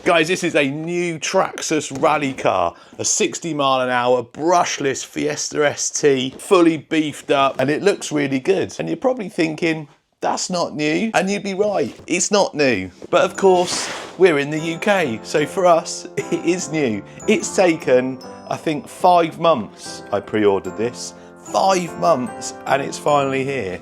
Guys, this is a new Traxxas rally car, a 60-mile-an-hour brushless Fiesta ST, fully beefed up, and it looks really good. And you're probably thinking, that's not new, and you'd be right, it's not new. But of course, we're in the UK, so for us, it is new. It's taken, I think, 5 months I pre-ordered this. 5 months, and it's finally here.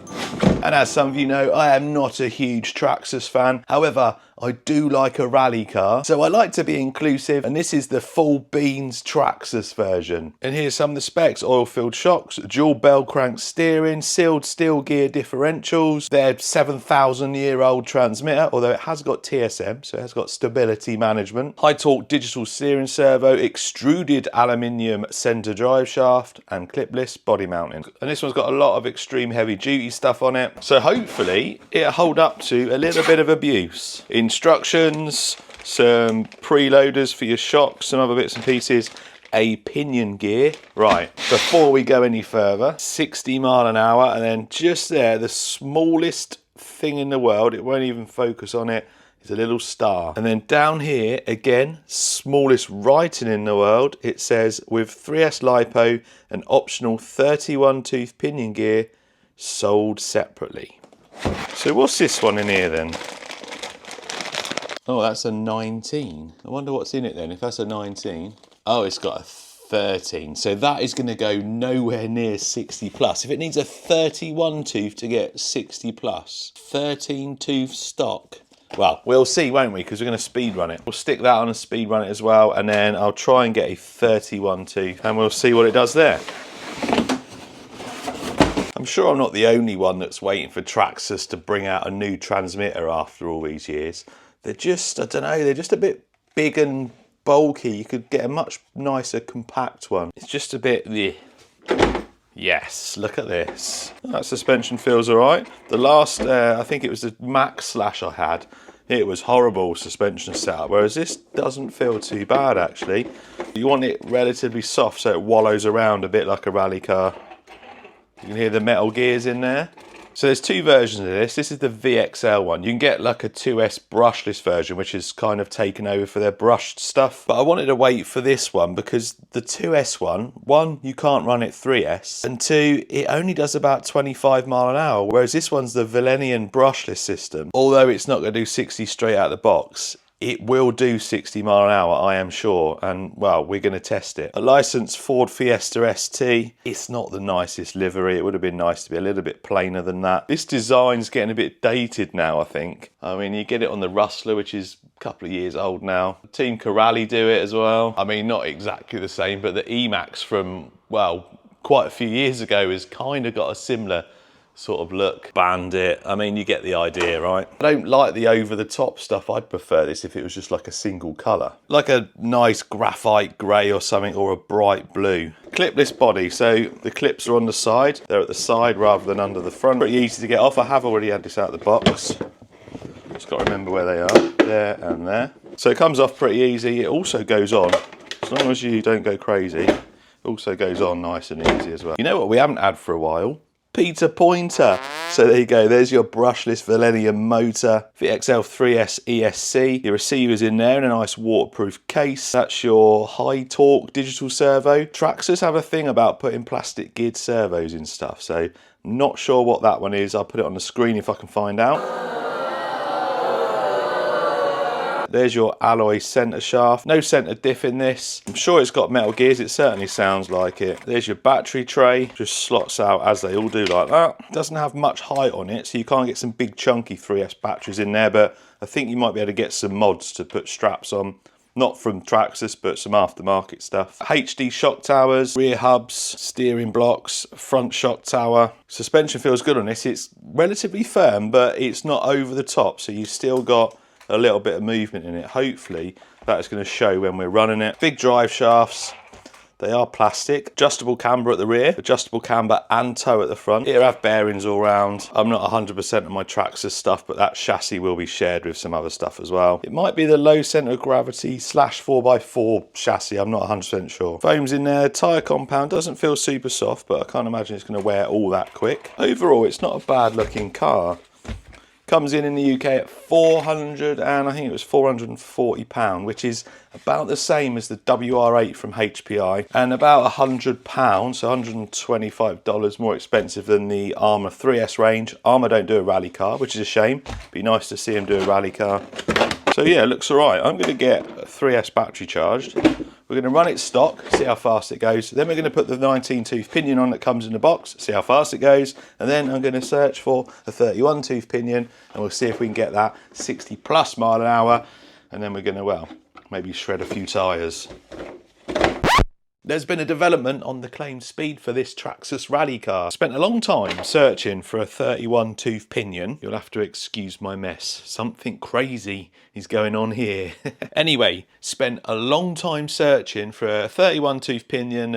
And as some of you know, I am not a huge Traxxas fan. However, I do like a rally car, so I like to be inclusive, and this is the full beans Traxxas version. And here's some of the specs: oil-filled shocks, dual bell crank steering, sealed steel gear differentials, their 7,000-year-old transmitter, although it has got TSM, so it has got stability management, high torque digital steering servo, extruded aluminium centre drive shaft, and clipless body mounting. And this one's got a lot of extreme heavy duty stuff on it, so hopefully it'll hold up to a little bit of abuse. Instructions, some preloaders for your shocks, some other bits and pieces, a pinion gear. Right, before we go any further, 60 mile an hour, and then just there, the smallest thing in the world, it won't even focus on it, is a little star. And then down here, again, smallest writing in the world, it says, with 3S LiPo and optional 31 tooth pinion gear, sold separately. So what's this one in here then? Oh, that's a 19. I wonder what's in it then, if that's a 19. Oh, it's got a 13. So that is going to go nowhere near 60 plus. If it needs a 31 tooth to get 60 plus, 13 tooth stock. Well, we'll see, won't we? Because we're going to speed run it. We'll stick that on and speed run it as well. And then I'll try and get a 31 tooth and we'll see what it does there. I'm sure I'm not the only one that's waiting for Traxxas to bring out a new transmitter after all these years. They're just, I don't know, they're just a bit big and bulky. You could get a much nicer compact one. It's just a bit, yes, look at this. That suspension feels all right. The last, I think it was the Max Slash I had, it was horrible suspension setup, whereas this doesn't feel too bad actually. You want it relatively soft so it wallows around a bit like a rally car. You can hear the metal gears in there. So there's 2 versions of this. This is the VXL one. You can get like a 2S brushless version, which is kind of taken over for their brushed stuff. But I wanted to wait for this one because the 2S one, you can't run it 3S, and 2, it only does about 25 mile an hour, whereas this one's the Valenian brushless system. Although it's not going to do 60 straight out of the box, it will do 60 mile an hour, I am sure, and well, we're going to test it. A licensed Ford Fiesta ST. It's not the nicest livery. It would have been nice to be a little bit plainer than that. This design's getting a bit dated now, I think. I mean, you get it on the Rustler, which is a couple of years old now. Team Corrali do it as well. I mean, not exactly the same, but the Emax from, well, quite a few years ago has kind of got a similar sort of look. Bandit, I mean, you get the idea, right? I don't like the over-the-top stuff. I'd prefer this if it was just like a single colour. Like a nice graphite grey or something, or a bright blue. Clipless body, so the clips are on the side. They're at the side rather than under the front. Pretty easy to get off. I have already had this out of the box. Just got to remember where they are. There and there. So it comes off pretty easy. It also goes on, as long as you don't go crazy, it also goes on nice and easy as well. You know what we haven't had for a while? Peter Pointer. So there you go, there's your brushless Valenian motor, VXL 3S ESC. Your receiver's in there in a nice waterproof case. That's your high torque digital servo. Traxxas have a thing about putting plastic geared servos in stuff, so not sure what that one is. I'll put it on the screen if I can find out. There's your alloy centre shaft. No centre diff in this. I'm sure it's got metal gears. It certainly sounds like it. There's your battery tray. Just slots out as they all do like that. Doesn't have much height on it, so you can't get some big chunky 3S batteries in there, but I think you might be able to get some mods to put straps on. Not from Traxxas, but some aftermarket stuff. HD shock towers, rear hubs, steering blocks, front shock tower. Suspension feels good on this. It's relatively firm, but it's not over the top, so you've still got a little bit of movement in it. Hopefully that is going to show when we're running it. Big drive shafts, they are plastic. Adjustable camber at the rear, adjustable camber and toe at the front. Here have bearings all round. I'm not 100% of my Traxxas stuff, but that chassis will be shared with some other stuff as well. It might be the low centre of gravity / 4x4 chassis, I'm not 100% sure. Foam's in there, tyre compound, doesn't feel super soft, but I can't imagine it's going to wear all that quick. Overall, it's not a bad looking car. Comes in the UK at 400 and I think it was £440, which is about the same as the WR8 from HPI and about £100, so $125 more expensive than the Armour 3S range. Armour don't do a rally car, which is a shame. Be nice to see them do a rally car. So yeah, it looks all right. I'm going to get a 3S battery charged. We're going to run it stock, see how fast it goes. Then we're going to put the 19 tooth pinion on that comes in the box, see how fast it goes. And then I'm going to search for a 31 tooth pinion and we'll see if we can get that 60 plus mile an hour. And then we're going to, well, maybe shred a few tyres. There's been a development on the claimed speed for this Traxxas rally car. Spent a long time searching for a 31 tooth pinion. You'll have to excuse my mess. Something crazy is going on here. Anyway, spent a long time searching for a 31 tooth pinion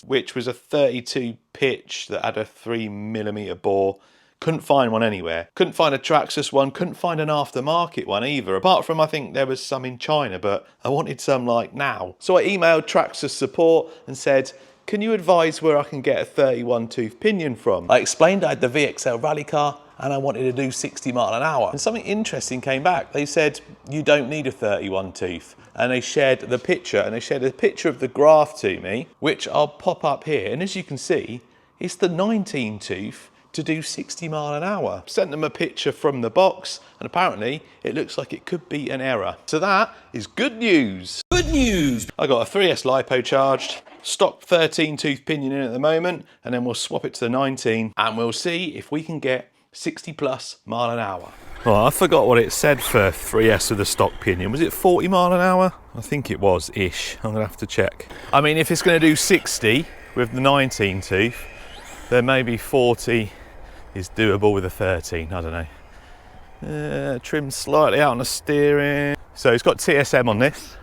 which was a 32 pitch that had a 3mm bore. Couldn't find one anywhere. Couldn't find a Traxxas one, couldn't find an aftermarket one either. Apart from, I think there was some in China, but I wanted some like now. So I emailed Traxxas support and said, can you advise where I can get a 31 tooth pinion from? I explained I had the VXL rally car and I wanted to do 60 mile an hour. And something interesting came back. They said, you don't need a 31 tooth. And they shared the picture, and they shared a picture of the graph to me, which I'll pop up here. And as you can see, it's the 19 tooth to do 60 mile an hour. Sent them a picture from the box and apparently it looks like it could be an error. So that is good news. Good news! I got a 3S LiPo charged, stock 13 tooth pinion in at the moment, and then we'll swap it to the 19 and we'll see if we can get 60 plus mile an hour. Well, I forgot what it said for 3S with the stock pinion. Was it 40 mile an hour? I think it was-ish. I'm gonna have to check. I mean, if it's gonna do 60 with the 19 tooth, then maybe 40 is doable with a 13, I don't know. Trimmed slightly out on the steering. So it's got TSM on this.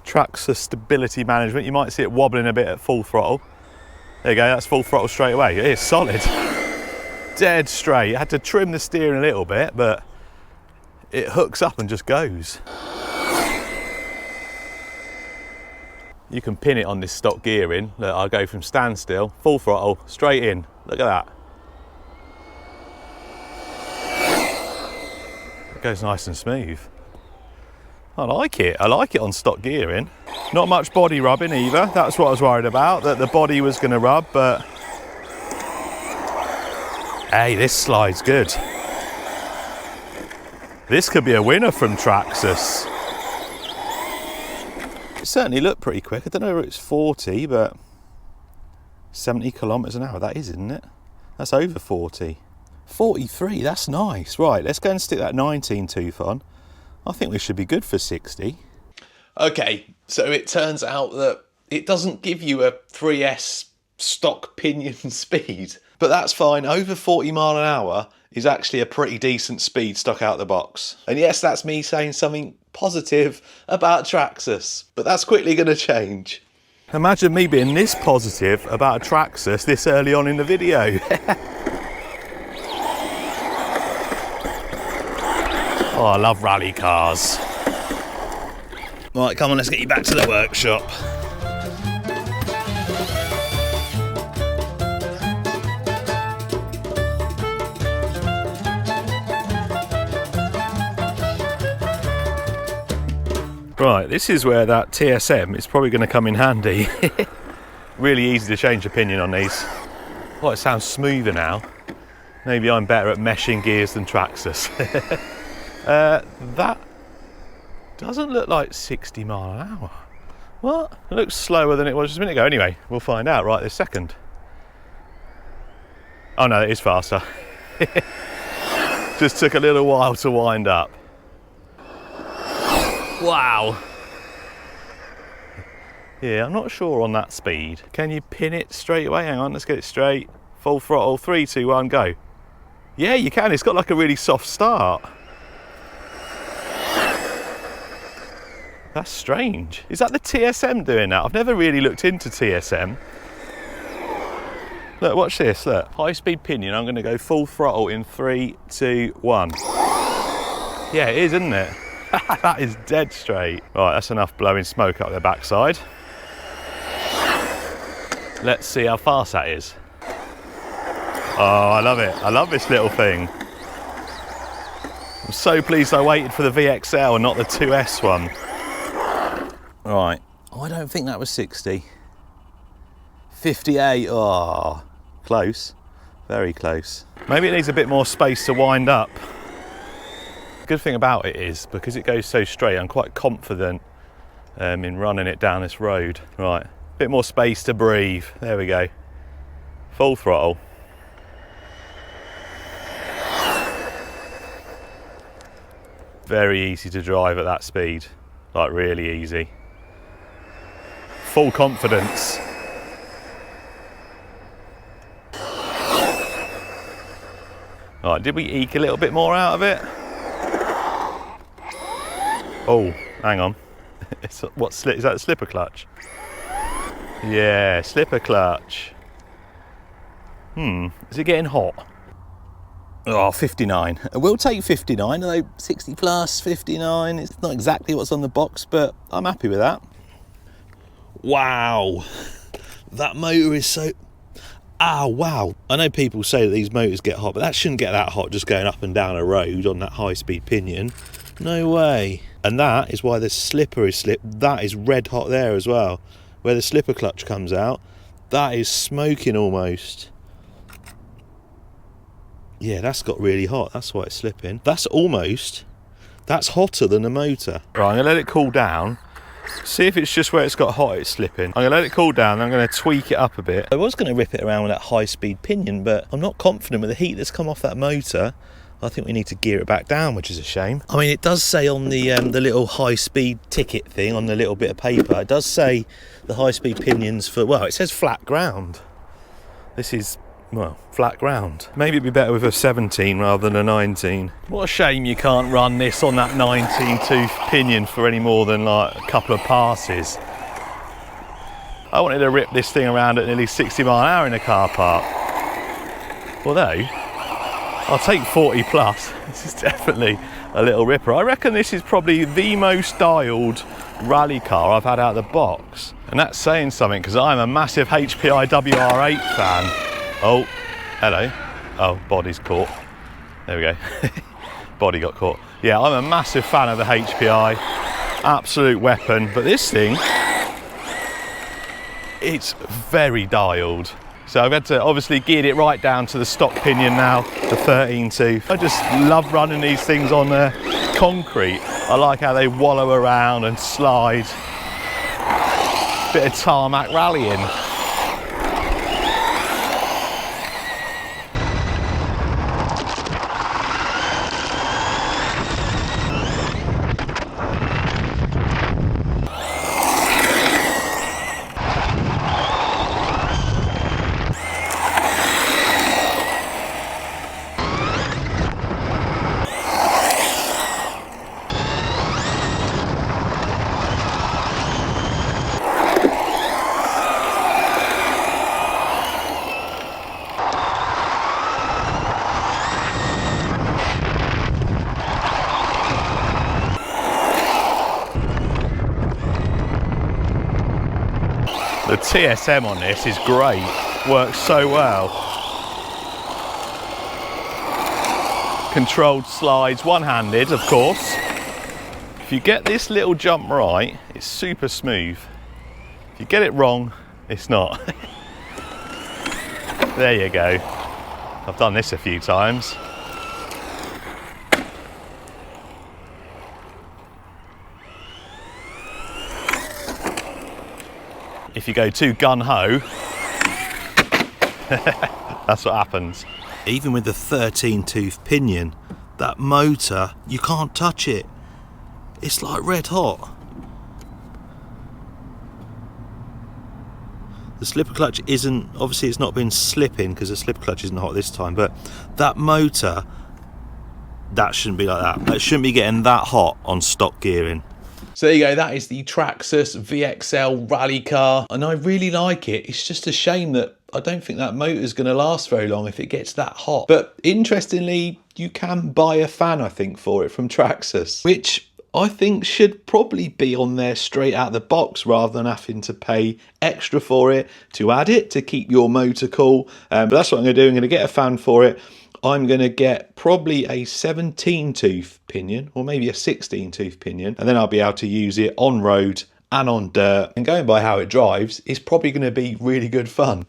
Traxxas stability management. You might see it wobbling a bit at full throttle. There you go, that's full throttle straight away. It is solid. Dead straight. I had to trim the steering a little bit, but it hooks up and just goes. You can pin it on this stock gearing. Look, I'll go from standstill, full throttle, straight in. Look at that. It goes nice and smooth. I like it on stock gearing. Not much body rubbing either. That's what I was worried about, that the body was going to rub, but hey, this slides good. This could be a winner from Traxxas. It certainly looked pretty quick. I don't know if it's 40, but 70 kilometers an hour, that is, isn't it? That's over 40. 43, that's nice. Right, let's go and stick that 19 tooth on. I think we should be good for 60. Okay, so it turns out that it doesn't give you a 3S stock pinion speed, but that's fine. Over 40 mile an hour is actually a pretty decent speed stuck out the box. And yes, that's me saying something positive about Traxxas, but that's quickly going to change. Imagine me being this positive about a Traxxas this early on in the video. Oh, I love rally cars. Right, come on, let's get you back to the workshop. Right, this is where that TSM is probably going to come in handy. Really easy to change opinion on these. Oh, it sounds smoother now. Maybe I'm better at meshing gears than Traxxas. That doesn't look like 60 mile an hour. What? It looks slower than it was just a minute ago. Anyway, we'll find out right this second. Oh no, it is faster. Just took a little while to wind up. Wow. Yeah, I'm not sure on that speed. Can you pin it straight away? Hang on, let's get it straight. Full throttle, 3, 2, 1, go. Yeah, you can. It's got like a really soft start. That's strange. Is that the TSM doing that? I've never really looked into TSM. Look, watch this, look. High speed pinion, I'm gonna go full throttle in 3, 2, 1. Yeah, it is, isn't it? That is dead straight. Right, that's enough blowing smoke up the backside. Let's see how fast that is. Oh, I love it. I love this little thing. I'm so pleased I waited for the VXL and not the 2S one. Right, oh, I don't think that was 60. 58, oh, close, very close. Maybe it needs a bit more space to wind up. The good thing about it is, because it goes so straight, I'm quite confident in running it down this road. Right, a bit more space to breathe, there we go. Full throttle. Very easy to drive at that speed, like really easy. Full confidence. Right, did we eke a little bit more out of it? Oh, hang on. Is that a slipper clutch? Yeah, slipper clutch. Is it getting hot? Oh, 59. We'll take 59, although 60 plus, 59. It's not exactly what's on the box, but I'm happy with that. Wow. That motor is so... Ah, wow. I know people say that these motors get hot, but that shouldn't get that hot just going up and down a road on that high-speed pinion. No way. And that is why the slipper is that is red hot there as well. Where the slipper clutch comes out, that is smoking almost. Yeah, that's got really hot. That's why it's slipping. That's hotter than the motor. Right, I'm going to let it cool down. See if it's just where it's got hot, it's slipping. I'm going to let it cool down, and I'm going to tweak it up a bit. I was going to rip it around with that high-speed pinion, but I'm not confident with the heat that's come off that motor. I think we need to gear it back down, which is a shame. I mean, it does say on the little high-speed ticket thing, on the little bit of paper, it does say the high-speed pinions for, well, it says flat ground. This is, well, flat ground. Maybe it'd be better with a 17 rather than a 19. What a shame you can't run this on that 19 tooth pinion for any more than like a couple of passes. I wanted to rip this thing around at nearly 60 mile an hour in a car park. Although, I'll take 40 plus. This is definitely a little ripper. I reckon this is probably the most dialed rally car I've had out of the box. And that's saying something, because I'm a massive HPI WR8 fan. Oh, hello. Oh, body's caught. There we go. Body got caught. Yeah, I'm a massive fan of the HPI. Absolute weapon. But this thing, it's very dialed. So I've had to obviously gear it right down to the stock pinion now, the 13 tooth. I just love running these things on concrete. I like how they wallow around and slide. Bit of tarmac rallying. The TSM on this is great, works so well. Controlled slides, one-handed of course. If you get this little jump right, it's super smooth. If you get it wrong, it's not. There you go. I've done this a few times. If you go too gun-ho, that's what happens. Even with the 13 tooth pinion, that motor, you can't touch it. It's like red hot. The slipper clutch isn't, obviously it's not been slipping because the slipper clutch isn't hot this time, but that motor, that shouldn't be like that. It shouldn't be getting that hot on stock gearing. So there you go, that is the Traxxas VXL Rally Car, and I really like it. It's just a shame that I don't think that motor is going to last very long if it gets that hot. But interestingly, you can buy a fan, I think, for it from Traxxas, which I think should probably be on there straight out the box rather than having to pay extra for it, to add it, to keep your motor cool. But that's what I'm going to do. I'm going to get a fan for it. I'm going to get probably a 17 tooth pinion or maybe a 16 tooth pinion, and then I'll be able to use it on road and on dirt, and going by how it drives, it's probably going to be really good fun.